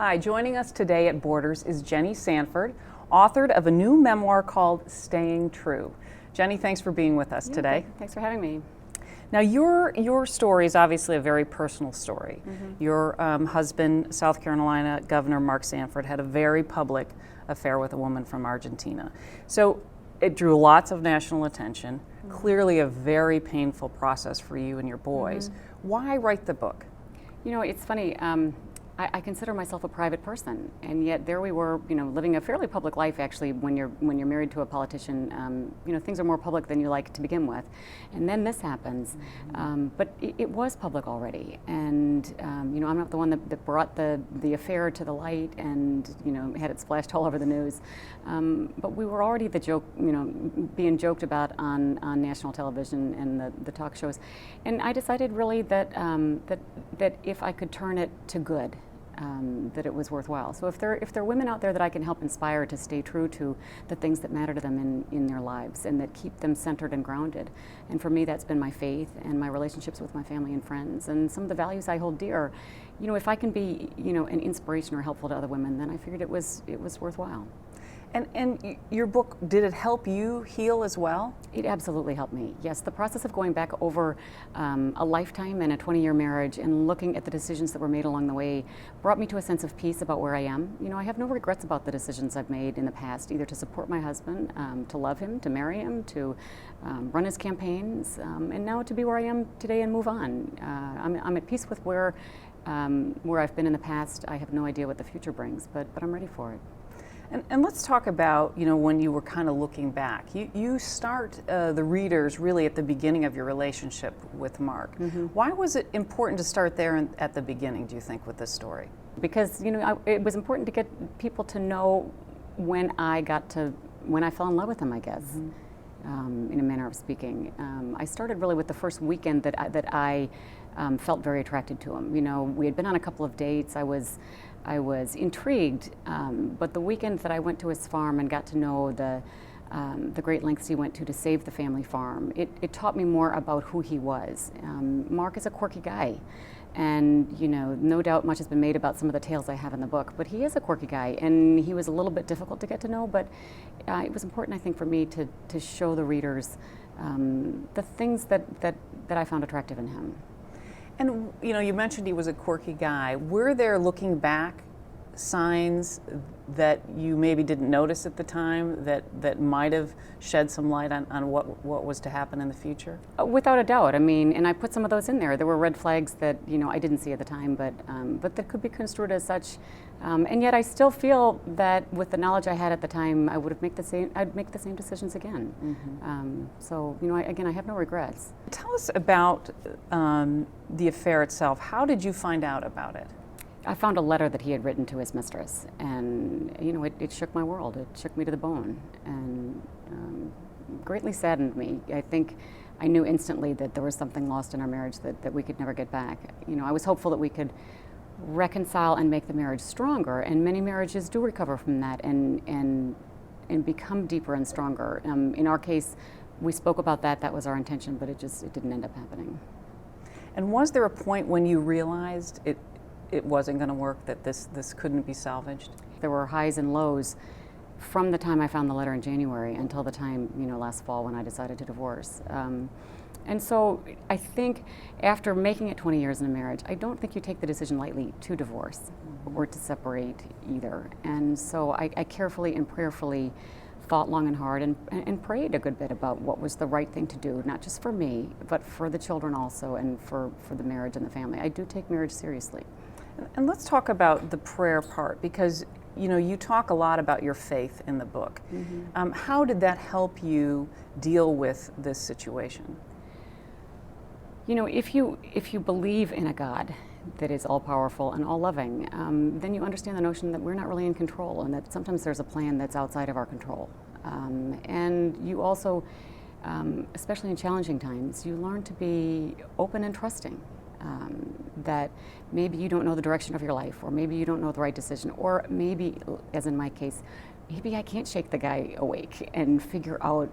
Hi, joining us today at Borders is Jenny Sanford, author of a new memoir called Staying True. Jenny, thanks for being with us today. Thanks for having me. Now, your story is obviously a very personal story. Your husband, South Carolina Governor Mark Sanford, had a very public affair with a woman from Argentina. So it drew lots of national attention, clearly a very painful process for you and your boys. Why write the book? You know, it's funny. I consider myself a private person, and yet there we were, living a fairly public life. Actually, when you're married to a politician, things are more public than you like to begin with, and then this happens. But it was public already, and I'm not the one that brought the affair to the light and had it splashed all over the news. But we were already the joke, being joked about on national television and the talk shows, and I decided really that that if I could turn it to good. That it was worthwhile. So if there are women out there that I can help inspire to stay true to the things that matter to them in their lives and that keep them centered and grounded, and for me that's been my faith and my relationships with my family and friends and some of the values I hold dear. If I can be an inspiration or helpful to other women, then I figured it was worthwhile. And your book, did it help you heal as well? It absolutely helped me. Yes, the process of going back over a lifetime and a 20-year marriage and looking at the decisions that were made along the way brought me to a sense of peace about where I am. I have no regrets about the decisions I've made in the past, either to support my husband, to love him, to marry him, to run his campaigns, and now to be where I am today and move on. I'm at peace with where I've been in the past. I have no idea what the future brings, but I'm ready for it. And let's talk about, when you were kind of looking back. You start the readers really at the beginning of your relationship with Mark. Why was it important to start there at the beginning, do you think, with this story? Because, it was important to get people to know when I fell in love with him, I guess, in a manner of speaking. I started really with the first weekend that I felt very attracted to him. We had been on a couple of dates. I was intrigued, but the weekend that I went to his farm and got to know the great lengths he went to save the family farm, it taught me more about who he was. Mark is a quirky guy, and no doubt much has been made about some of the tales I have in the book, but he is a quirky guy, and he was a little bit difficult to get to know, but it was important, I think, for me to show the readers the things that I found attractive in him. And you mentioned he was a quirky guy. Were there, looking back, signs that you maybe didn't notice at the time that might have shed some light on what was to happen in the future? Without a doubt. And I put some of those in there. There were red flags that I didn't see at the time, but that could be construed as such. And yet I still feel that with the knowledge I had at the time, I'd make the same decisions again. So I have no regrets. Tell us about the affair itself. How did you find out about it? I found a letter that he had written to his mistress, and it shook my world. It shook me to the bone, and greatly saddened me. I think I knew instantly that there was something lost in our marriage that we could never get back. I was hopeful that we could reconcile and make the marriage stronger, and many marriages do recover from that and become deeper and stronger. In our case, we spoke about that. That was our intention, but it didn't end up happening. And was there a point when you realized it wasn't going to work, that this couldn't be salvaged? There were highs and lows from the time I found the letter in January until the time, last fall when I decided to divorce. And so I think after making it 20 years in a marriage, I don't think you take the decision lightly to divorce or to separate either. And so I carefully and prayerfully thought long and hard and prayed a good bit about what was the right thing to do, not just for me, but for the children also, and for the marriage and the family. I do take marriage seriously. And let's talk about the prayer part, because you talk a lot about your faith in the book. How did that help you deal with this situation? If you believe in a God that is all-powerful and all-loving, then you understand the notion that we're not really in control, and that sometimes there's a plan that's outside of our control. And you also, especially in challenging times, you learn to be open and trusting. That maybe you don't know the direction of your life, or maybe you don't know the right decision, or maybe, as in my case, maybe I can't shake the guy awake and figure out,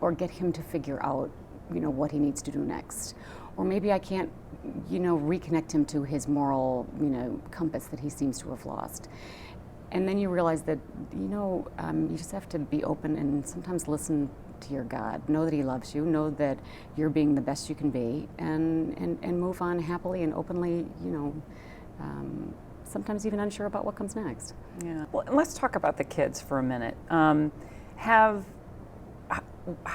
or get him to figure out, what he needs to do next. or maybe I can't, reconnect him to his moral, compass that he seems to have lost. And then you realize that, you just have to be open and sometimes listen to your God. Know that He loves you. Know that you're being the best you can be, and move on happily and openly. Sometimes even unsure about what comes next. Yeah. Well, let's talk about the kids for a minute. How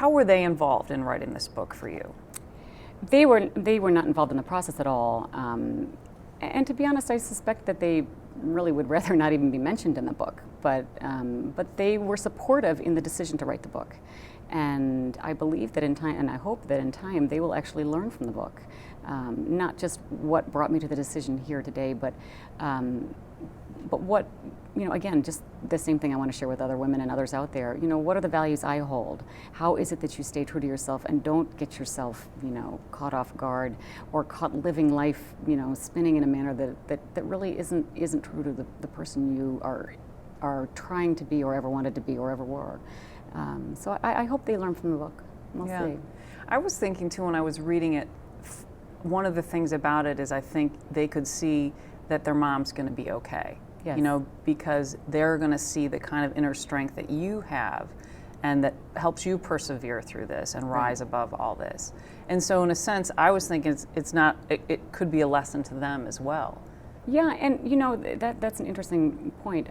were they involved in writing this book for you? They were not involved in the process at all. And to be honest, I suspect that they really would rather not even be mentioned in the book. But they were supportive in the decision to write the book. And I believe that in time, and I hope that in time, they will actually learn from the book. Not just what brought me to the decision here today, but what, again, just the same thing I want to share with other women and others out there. What are the values I hold? How is it that you stay true to yourself and don't get yourself, caught off guard or caught living life, spinning in a manner that really isn't true to the person you are trying to be or ever wanted to be or ever were. So I hope they learn from the book. We'll see. I was thinking too when I was reading it, one of the things about it is I think they could see that their mom's going to be okay. Yes. Because they're going to see the kind of inner strength that you have and that helps you persevere through this and rise above all this. And so in a sense, I was thinking it could be a lesson to them as well. Yeah, and that's an interesting point.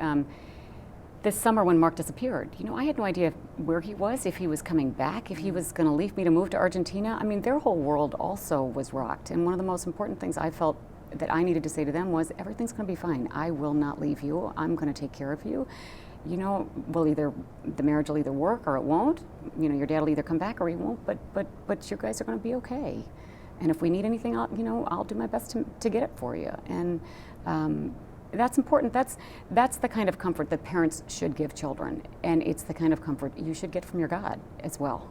This summer when Mark disappeared, I had no idea where he was, if he was coming back, if he was going to leave me to move to Argentina. I mean, their whole world also was rocked. And one of the most important things I felt that I needed to say to them was, everything's going to be fine. I will not leave you. I'm going to take care of you. The marriage will either work or it won't. Your dad will either come back or he won't, but you guys are going to be okay. And if we need anything, I'll do my best to get it for you. And that's important. That's the kind of comfort that parents should give children, and it's the kind of comfort you should get from your God as well.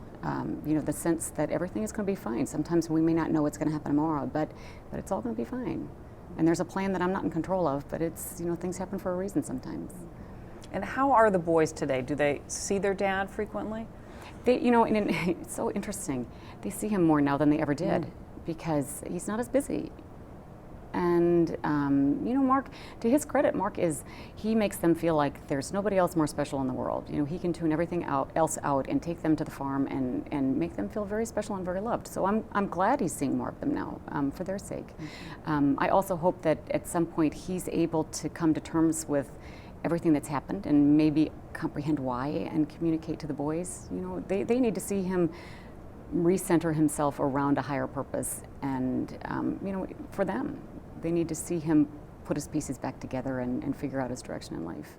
The sense that everything is going to be fine. Sometimes we may not know what's going to happen tomorrow, but it's all going to be fine. And there's a plan that I'm not in control of, but it's things happen for a reason sometimes. And how are the boys today? Do they see their dad frequently? They, and it's so interesting. They see him more now than they ever did because he's not as busy. And, Mark, to his credit, he makes them feel like there's nobody else more special in the world. He can tune everything else out and take them to the farm and make them feel very special and very loved. So I'm glad he's seeing more of them now for their sake. I also hope that at some point he's able to come to terms with everything that's happened and maybe comprehend why and communicate to the boys. They need to see him recenter himself around a higher purpose and, for them. They need to see him put his pieces back together and figure out his direction in life.